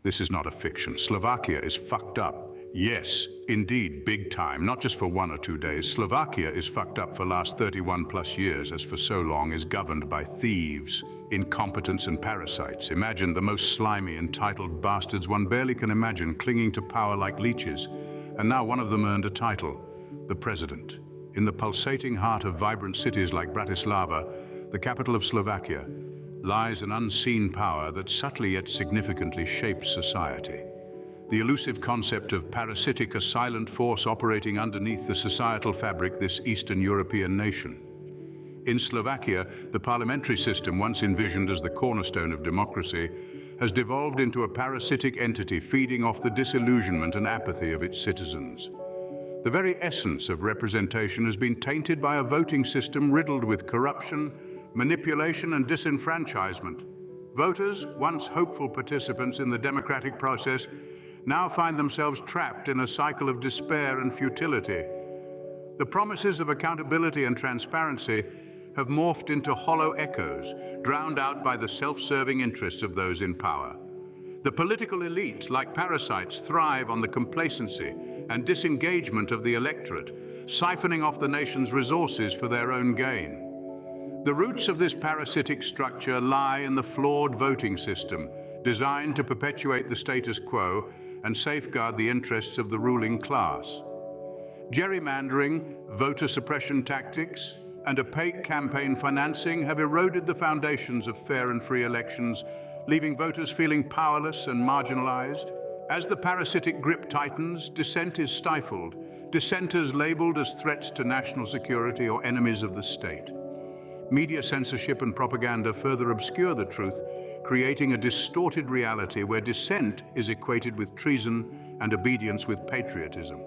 This is not a fiction. Slovakia is fucked up. Yes, indeed, big time, not just for 1 or 2 days. Slovakia is fucked up for last 31 plus years, as for so long is governed by thieves, incompetents and parasites. Imagine the most slimy, entitled bastards one barely can imagine clinging to power like leeches. And now one of them earned a title, the president. In the pulsating heart of vibrant cities like Bratislava, the capital of Slovakia, lies an unseen power that subtly yet significantly shapes society. The elusive concept of parasitic, a silent force operating underneath the societal fabric this Eastern European nation. In Slovakia, the parliamentary system, once envisioned as the cornerstone of democracy, has devolved into a parasitic entity feeding off the disillusionment and apathy of its citizens. The very essence of representation has been tainted by a voting system riddled with corruption, manipulation and disenfranchisement. Voters, once hopeful participants in the democratic process, now find themselves trapped in a cycle of despair and futility. The promises of accountability and transparency have morphed into hollow echoes, drowned out by the self-serving interests of those in power. The political elite, like parasites, thrive on the complacency and disengagement of the electorate, siphoning off the nation's resources for their own gain. The roots of this parasitic structure lie in the flawed voting system, designed to perpetuate the status quo and safeguard the interests of the ruling class. Gerrymandering, voter suppression tactics, and opaque campaign financing have eroded the foundations of fair and free elections, leaving voters feeling powerless and marginalized. As the parasitic grip tightens, dissent is stifled, dissenters labeled as threats to national security or enemies of the state. Media censorship and propaganda further obscure the truth, creating a distorted reality where dissent is equated with treason and obedience with patriotism.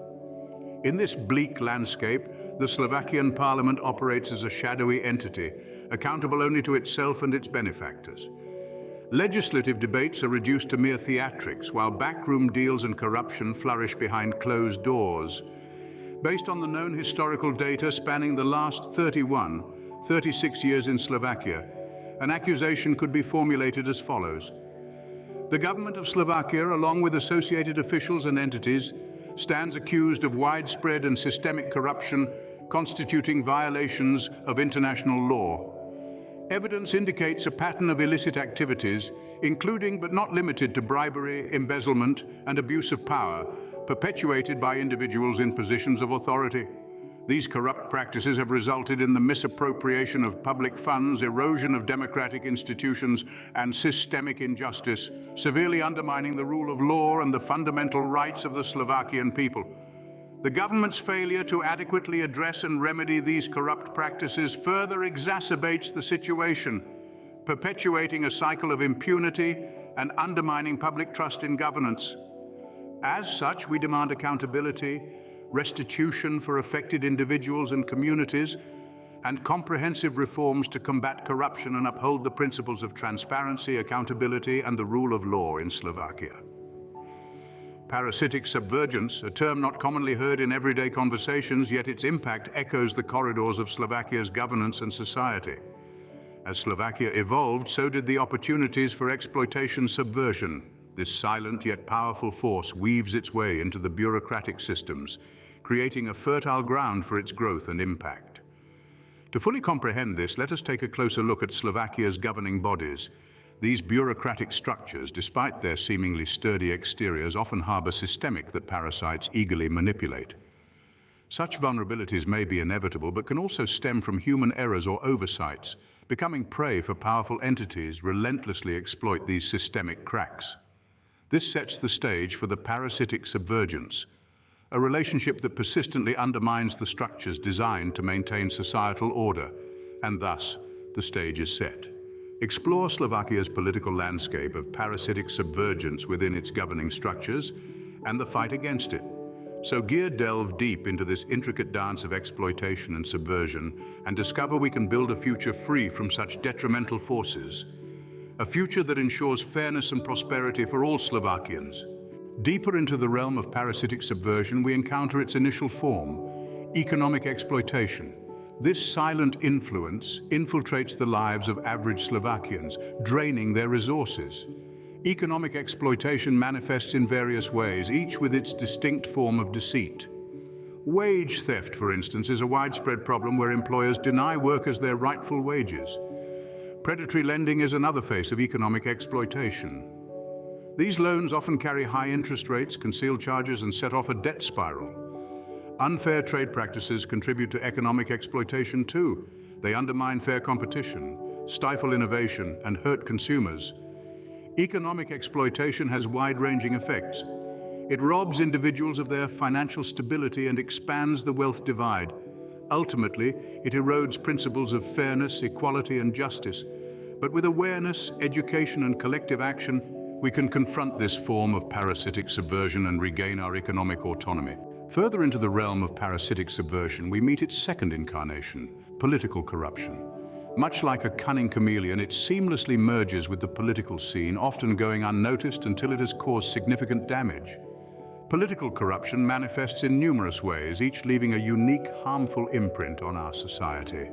In this bleak landscape, the Slovakian parliament operates as a shadowy entity, accountable only to itself and its benefactors. Legislative debates are reduced to mere theatrics, while backroom deals and corruption flourish behind closed doors. Based on the known historical data spanning the last 36 years in Slovakia, an accusation could be formulated as follows. The government of Slovakia, along with associated officials and entities, stands accused of widespread and systemic corruption, constituting violations of international law. Evidence indicates a pattern of illicit activities, including but not limited to bribery, embezzlement, and abuse of power, perpetuated by individuals in positions of authority. These corrupt practices have resulted in the misappropriation of public funds, erosion of democratic institutions, and systemic injustice, severely undermining the rule of law and the fundamental rights of the Slovakian people. The government's failure to adequately address and remedy these corrupt practices further exacerbates the situation, perpetuating a cycle of impunity and undermining public trust in governance. As such, we demand accountability, restitution for affected individuals and communities, and comprehensive reforms to combat corruption and uphold the principles of transparency, accountability, and the rule of law in Slovakia. Parasitic subvergence, a term not commonly heard in everyday conversations, yet its impact echoes the corridors of Slovakia's governance and society. As Slovakia evolved, so did the opportunities for exploitation subversion. This silent yet powerful force weaves its way into the bureaucratic systems, creating a fertile ground for its growth and impact. To fully comprehend this, let us take a closer look at Slovakia's governing bodies. These bureaucratic structures, despite their seemingly sturdy exteriors, often harbor systemic that parasites eagerly manipulate. Such vulnerabilities may be inevitable, but can also stem from human errors or oversights. Becoming prey for powerful entities relentlessly exploit these systemic cracks. This sets the stage for the parasitic subvergence, a relationship that persistently undermines the structures designed to maintain societal order, and thus the stage is set. Explore Slovakia's political landscape of parasitic subvergence within its governing structures and the fight against it. So delve deep into this intricate dance of exploitation and subversion and discover we can build a future free from such detrimental forces. A future that ensures fairness and prosperity for all Slovakians. Deeper into the realm of parasitic subversion, we encounter its initial form, economic exploitation. This silent influence infiltrates the lives of average Slovakians, draining their resources. Economic exploitation manifests in various ways, each with its distinct form of deceit. Wage theft, for instance, is a widespread problem where employers deny workers their rightful wages. Predatory lending is another face of economic exploitation. These loans often carry high interest rates, conceal charges, and set off a debt spiral. Unfair trade practices contribute to economic exploitation too. They undermine fair competition, stifle innovation, and hurt consumers. Economic exploitation has wide-ranging effects. It robs individuals of their financial stability and expands the wealth divide. Ultimately, it erodes principles of fairness, equality, and justice. But with awareness, education, and collective action, we can confront this form of parasitic subversion and regain our economic autonomy. Further into the realm of parasitic subversion, we meet its second incarnation, political corruption. Much like a cunning chameleon, it seamlessly merges with the political scene, often going unnoticed until it has caused significant damage. Political corruption manifests in numerous ways, each leaving a unique, harmful imprint on our society.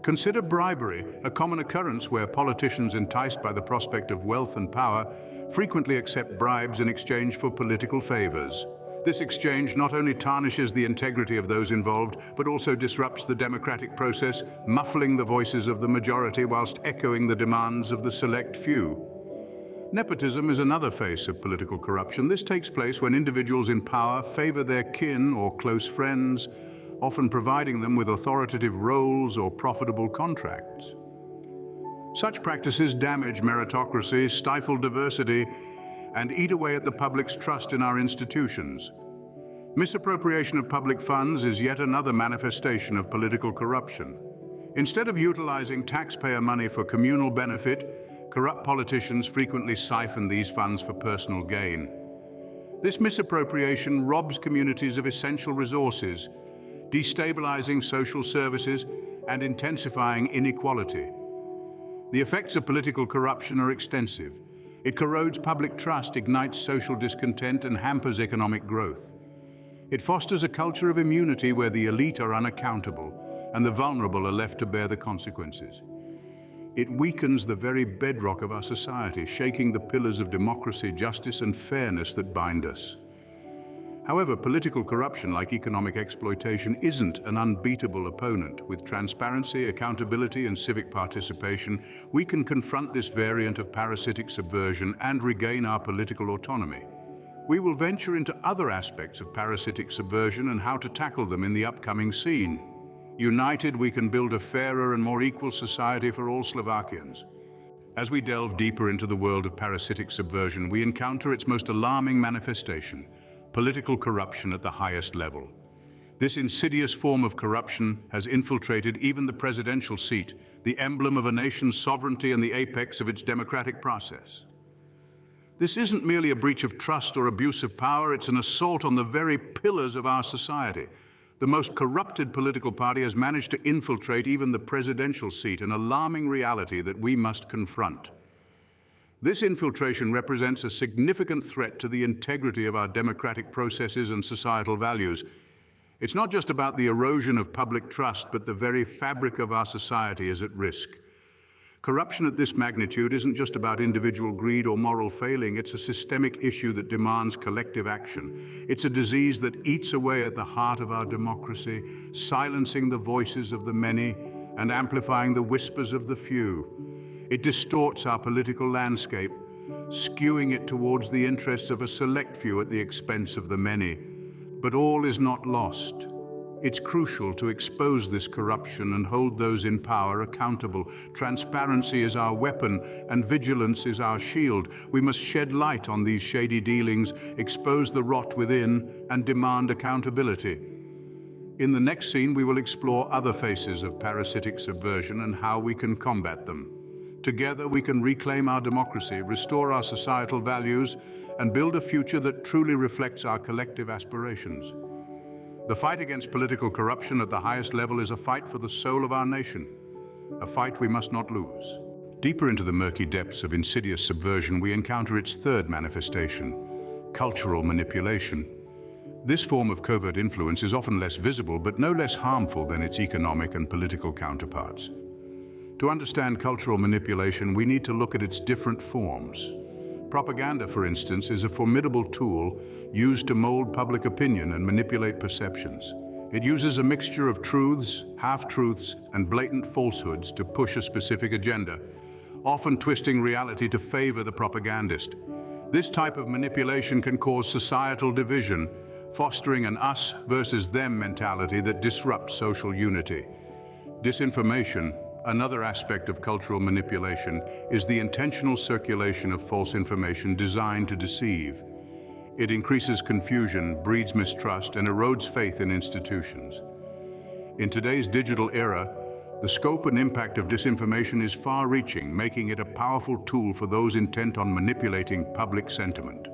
Consider bribery, a common occurrence where politicians enticed by the prospect of wealth and power frequently accept bribes in exchange for political favors. This exchange not only tarnishes the integrity of those involved, but also disrupts the democratic process, muffling the voices of the majority whilst echoing the demands of the select few. Nepotism is another face of political corruption. This takes place when individuals in power favor their kin or close friends, often providing them with authoritative roles or profitable contracts. Such practices damage meritocracy, stifle diversity, and eat away at the public's trust in our institutions. Misappropriation of public funds is yet another manifestation of political corruption. Instead of utilizing taxpayer money for communal benefit, corrupt politicians frequently siphon these funds for personal gain. This misappropriation robs communities of essential resources, destabilizing social services and intensifying inequality. The effects of political corruption are extensive. It corrodes public trust, ignites social discontent, and hampers economic growth. It fosters a culture of immunity where the elite are unaccountable and the vulnerable are left to bear the consequences. It weakens the very bedrock of our society, shaking the pillars of democracy, justice, and fairness that bind us. However, political corruption, like economic exploitation, isn't an unbeatable opponent. With transparency, accountability, and civic participation, we can confront this variant of parasitic subversion and regain our political autonomy. We will venture into other aspects of parasitic subversion and how to tackle them in the upcoming scene. United, we can build a fairer and more equal society for all Slovakians. As we delve deeper into the world of parasitic subversion, we encounter its most alarming manifestation: political corruption at the highest level. This insidious form of corruption has infiltrated even the presidential seat, the emblem of a nation's sovereignty and the apex of its democratic process. This isn't merely a breach of trust or abuse of power, it's an assault on the very pillars of our society. The most corrupted political party has managed to infiltrate even the presidential seat, an alarming reality that we must confront. This infiltration represents a significant threat to the integrity of our democratic processes and societal values. It's not just about the erosion of public trust, but the very fabric of our society is at risk. Corruption at this magnitude isn't just about individual greed or moral failing, it's a systemic issue that demands collective action. It's a disease that eats away at the heart of our democracy, silencing the voices of the many and amplifying the whispers of the few. It distorts our political landscape, skewing it towards the interests of a select few at the expense of the many. But all is not lost. It's crucial to expose this corruption and hold those in power accountable. Transparency is our weapon, and vigilance is our shield. We must shed light on these shady dealings, expose the rot within, and demand accountability. In the next scene, we will explore other faces of parasitic subversion and how we can combat them. Together, we can reclaim our democracy, restore our societal values, and build a future that truly reflects our collective aspirations. The fight against political corruption at the highest level is a fight for the soul of our nation, a fight we must not lose. Deeper into the murky depths of insidious subversion, we encounter its third manifestation: cultural manipulation. This form of covert influence is often less visible, but no less harmful than its economic and political counterparts. To understand cultural manipulation, we need to look at its different forms. Propaganda, for instance, is a formidable tool used to mold public opinion and manipulate perceptions. It uses a mixture of truths, half-truths, and blatant falsehoods to push a specific agenda, often twisting reality to favor the propagandist. This type of manipulation can cause societal division, fostering an us versus them mentality that disrupts social unity. Disinformation, another aspect of cultural manipulation, is the intentional circulation of false information designed to deceive. It increases confusion, breeds mistrust, and erodes faith in institutions. In today's digital era, the scope and impact of disinformation is far-reaching, making it a powerful tool for those intent on manipulating public sentiment.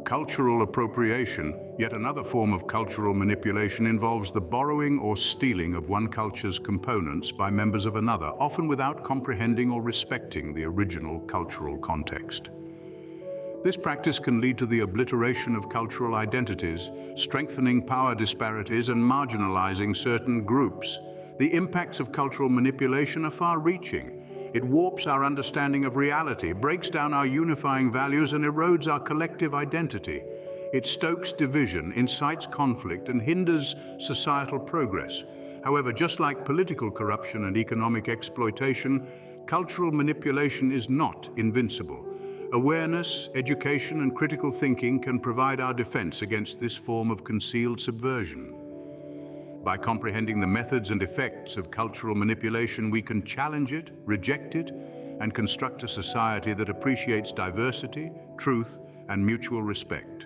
Cultural appropriation, yet another form of cultural manipulation, involves the borrowing or stealing of one culture's components by members of another, often without comprehending or respecting the original cultural context. This practice can lead to the obliteration of cultural identities, strengthening power disparities and marginalizing certain groups. The impacts of cultural manipulation are far-reaching. It warps our understanding of reality, breaks down our unifying values, and erodes our collective identity. It stokes division, incites conflict, and hinders societal progress. However, just like political corruption and economic exploitation, cultural manipulation is not invincible. Awareness, education, and critical thinking can provide our defense against this form of concealed subversion. By comprehending the methods and effects of cultural manipulation, we can challenge it, reject it, and construct a society that appreciates diversity, truth, and mutual respect.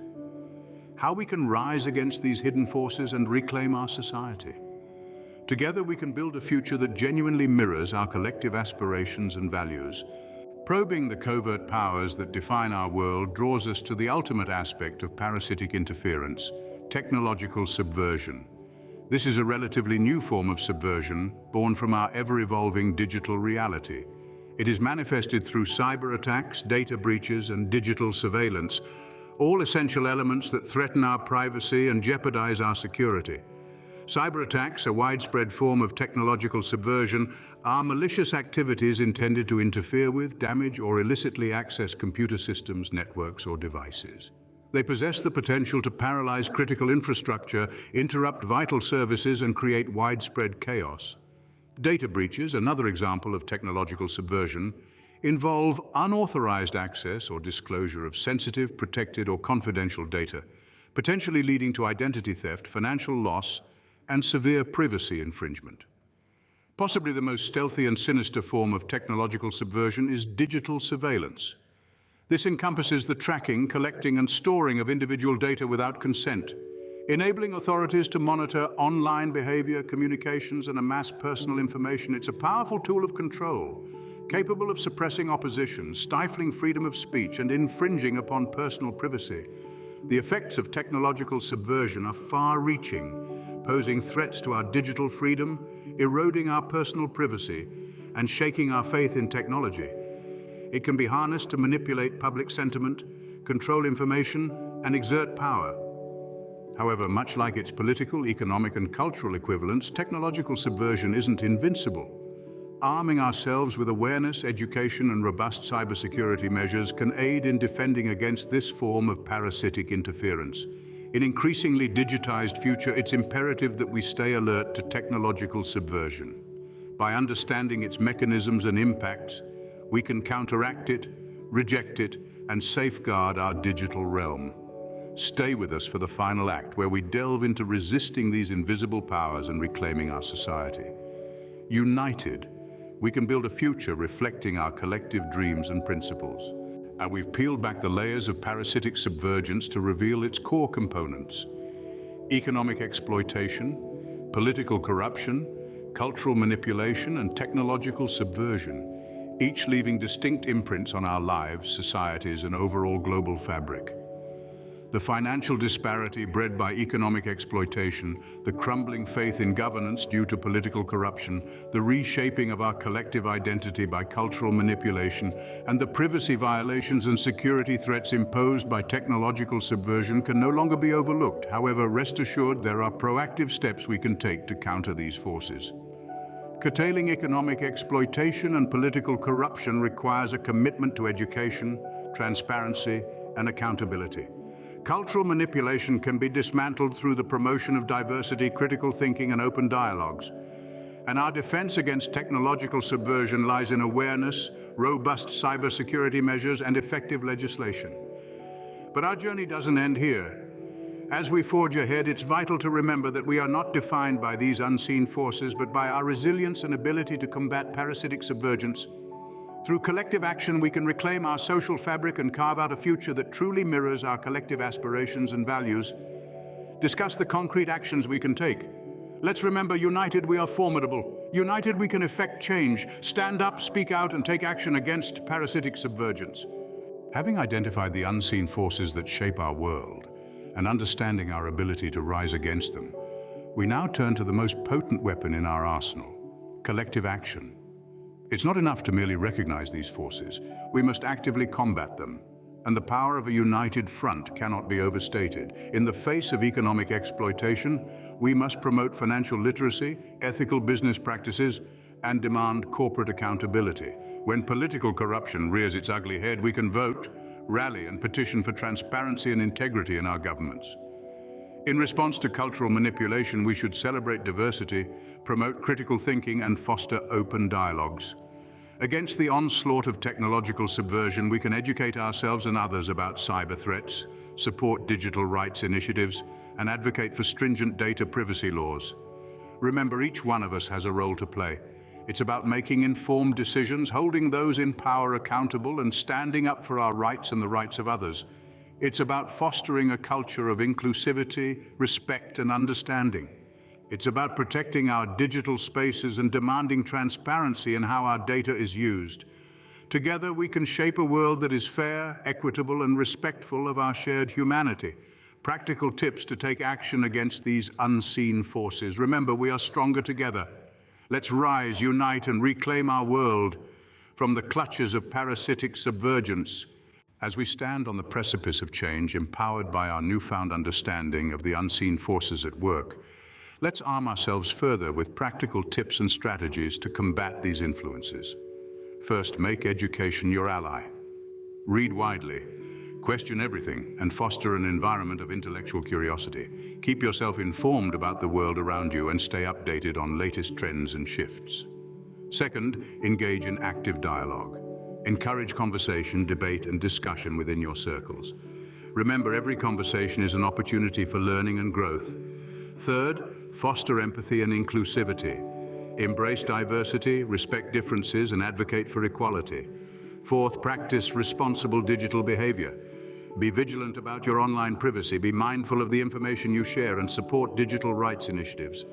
How we can rise against these hidden forces and reclaim our society. Together, we can build a future that genuinely mirrors our collective aspirations and values. Probing the covert powers that define our world draws us to the ultimate aspect of parasitic interference, technological subversion. This is a relatively new form of subversion, born from our ever-evolving digital reality. It is manifested through cyber attacks, data breaches, and digital surveillance, all essential elements that threaten our privacy and jeopardize our security. Cyber attacks, a widespread form of technological subversion, are malicious activities intended to interfere with, damage, or illicitly access computer systems, networks, or devices. They possess the potential to paralyze critical infrastructure, interrupt vital services, and create widespread chaos. Data breaches, another example of technological subversion, involve unauthorized access or disclosure of sensitive, protected, or confidential data, potentially leading to identity theft, financial loss, and severe privacy infringement. Possibly the most stealthy and sinister form of technological subversion is digital surveillance. This encompasses the tracking, collecting, and storing of individual data without consent, enabling authorities to monitor online behavior, communications, and amass personal information. It's a powerful tool of control, capable of suppressing opposition, stifling freedom of speech, and infringing upon personal privacy. The effects of technological subversion are far-reaching, posing threats to our digital freedom, eroding our personal privacy, and shaking our faith in technology. It can be harnessed to manipulate public sentiment, control information, and exert power. However, much like its political, economic, and cultural equivalents, technological subversion isn't invincible. Arming ourselves with awareness, education, and robust cybersecurity measures can aid in defending against this form of parasitic interference. In an increasingly digitized future, it's imperative that we stay alert to technological subversion. By understanding its mechanisms and impacts, we can counteract it, reject it, and safeguard our digital realm. Stay with us for the final act, where we delve into resisting these invisible powers and reclaiming our society. United, we can build a future reflecting our collective dreams and principles. And we've peeled back the layers of parasitic subvergence to reveal its core components: economic exploitation, political corruption, cultural manipulation, and technological subversion, each leaving distinct imprints on our lives, societies, and overall global fabric. The financial disparity bred by economic exploitation, the crumbling faith in governance due to political corruption, the reshaping of our collective identity by cultural manipulation, and the privacy violations and security threats imposed by technological subversion can no longer be overlooked. However, rest assured, there are proactive steps we can take to counter these forces. Curtailing economic exploitation and political corruption requires a commitment to education, transparency, and accountability. Cultural manipulation can be dismantled through the promotion of diversity, critical thinking, and open dialogues. And our defense against technological subversion lies in awareness, robust cybersecurity measures, and effective legislation. But our journey doesn't end here. As we forge ahead, it's vital to remember that we are not defined by these unseen forces, but by our resilience and ability to combat parasitic subvergence. Through collective action, we can reclaim our social fabric and carve out a future that truly mirrors our collective aspirations and values. Discuss the concrete actions we can take. Let's remember, united we are formidable. United we can effect change, stand up, speak out, and take action against parasitic subvergence. Having identified the unseen forces that shape our world, and understanding our ability to rise against them, we now turn to the most potent weapon in our arsenal: collective action. It's not enough to merely recognize these forces. We must actively combat them, and the power of a united front cannot be overstated. In the face of economic exploitation, we must promote financial literacy, ethical business practices, and demand corporate accountability. When political corruption rears its ugly head, we can vote, rally, and petition for transparency and integrity in our governments. In response to cultural manipulation, we should celebrate diversity, promote critical thinking, and foster open dialogues. Against the onslaught of technological subversion, we can educate ourselves and others about cyber threats, support digital rights initiatives, and advocate for stringent data privacy laws. Remember, each one of us has a role to play. It's about making informed decisions, holding those in power accountable, and standing up for our rights and the rights of others. It's about fostering a culture of inclusivity, respect, and understanding. It's about protecting our digital spaces and demanding transparency in how our data is used. Together, we can shape a world that is fair, equitable, and respectful of our shared humanity. Practical tips to take action against these unseen forces. Remember, we are stronger together. Let's rise, unite, and reclaim our world from the clutches of parasitic subvergence. As we stand on the precipice of change, empowered by our newfound understanding of the unseen forces at work, let's arm ourselves further with practical tips and strategies to combat these influences. First, make education your ally. Read widely, question everything, and foster an environment of intellectual curiosity. Keep yourself informed about the world around you and stay updated on latest trends and shifts. Second, engage in active dialogue. Encourage conversation, debate, and discussion within your circles. Remember, every conversation is an opportunity for learning and growth. Third, foster empathy and inclusivity. Embrace diversity, respect differences, and advocate for equality. Fourth, practice responsible digital behavior. Be vigilant about your online privacy, be mindful of the information you share, and support digital rights initiatives.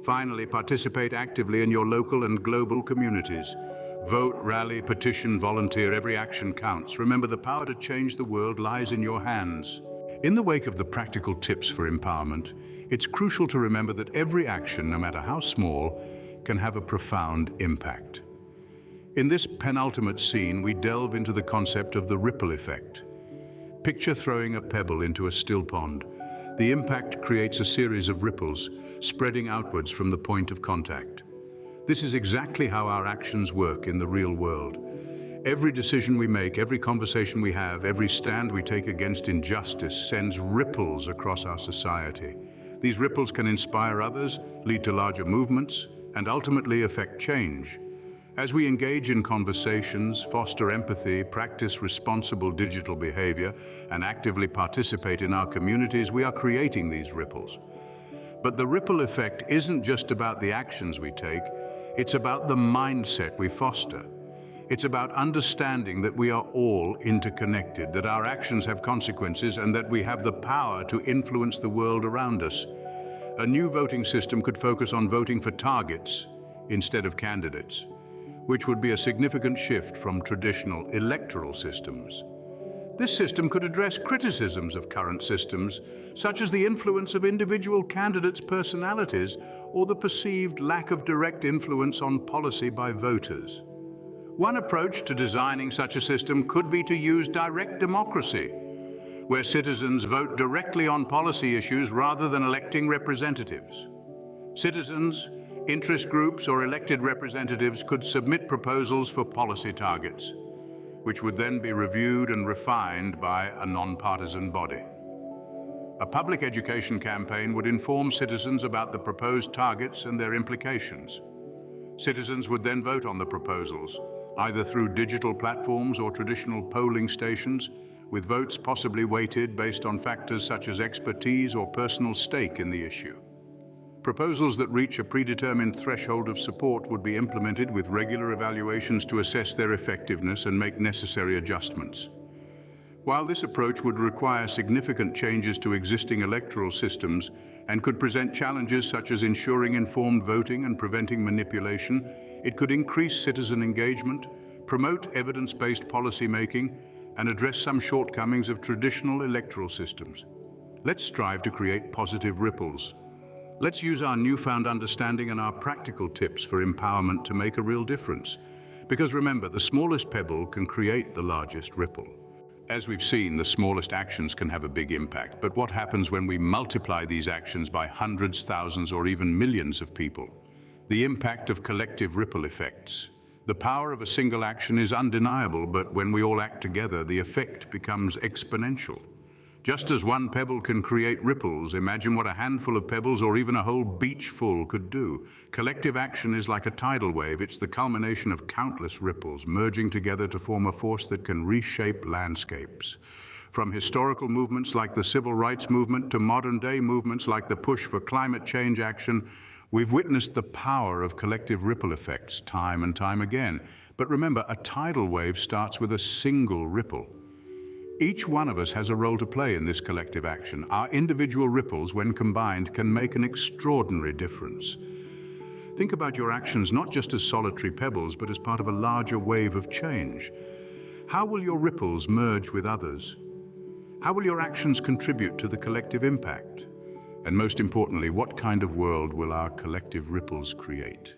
Finally, participate actively in your local and global communities. Vote, rally, petition, volunteer. Every action counts. Remember, the power to change the world lies in your hands. In the wake of the practical tips for empowerment, it's crucial to remember that every action, no matter how small, can have a profound impact. In this penultimate scene, we delve into the concept of the ripple effect. Picture throwing a pebble into a still pond. The impact creates a series of ripples, spreading outwards from the point of contact. This is exactly how our actions work in the real world. Every decision we make, every conversation we have, every stand we take against injustice sends ripples across our society. These ripples can inspire others, lead to larger movements, and ultimately affect change. As we engage in conversations, foster empathy, practice responsible digital behavior, and actively participate in our communities, we are creating these ripples. But the ripple effect isn't just about the actions we take, it's about the mindset we foster. It's about understanding that we are all interconnected, that our actions have consequences, and that we have the power to influence the world around us. A new voting system could focus on voting for targets instead of candidates, which would be a significant shift from traditional electoral systems. This system could address criticisms of current systems, such as the influence of individual candidates' personalities or the perceived lack of direct influence on policy by voters. One approach to designing such a system could be to use direct democracy, where citizens vote directly on policy issues rather than electing representatives. Citizens, interest groups, or elected representatives could submit proposals for policy targets, which would then be reviewed and refined by a non-partisan body. A public education campaign would inform citizens about the proposed targets and their implications. Citizens would then vote on the proposals, either through digital platforms or traditional polling stations, with votes possibly weighted based on factors such as expertise or personal stake in the issue. Proposals that reach a predetermined threshold of support would be implemented with regular evaluations to assess their effectiveness and make necessary adjustments. While this approach would require significant changes to existing electoral systems and could present challenges such as ensuring informed voting and preventing manipulation, it could increase citizen engagement, promote evidence-based policymaking, and address some shortcomings of traditional electoral systems. Let's strive to create positive ripples. Let's use our newfound understanding and our practical tips for empowerment to make a real difference. Because remember, the smallest pebble can create the largest ripple. As we've seen, the smallest actions can have a big impact, but what happens when we multiply these actions by hundreds, thousands, or even millions of people? The impact of collective ripple effects. The power of a single action is undeniable, but when we all act together, the effect becomes exponential. Just as one pebble can create ripples, imagine what a handful of pebbles or even a whole beach full could do. Collective action is like a tidal wave. It's the culmination of countless ripples merging together to form a force that can reshape landscapes. From historical movements like the civil rights movement to modern-day movements like the push for climate change action, we've witnessed the power of collective ripple effects time and time again. But remember, a tidal wave starts with a single ripple. Each one of us has a role to play in this collective action. Our individual ripples, when combined, can make an extraordinary difference. Think about your actions not just as solitary pebbles, but as part of a larger wave of change. How will your ripples merge with others? How will your actions contribute to the collective impact? And most importantly, what kind of world will our collective ripples create?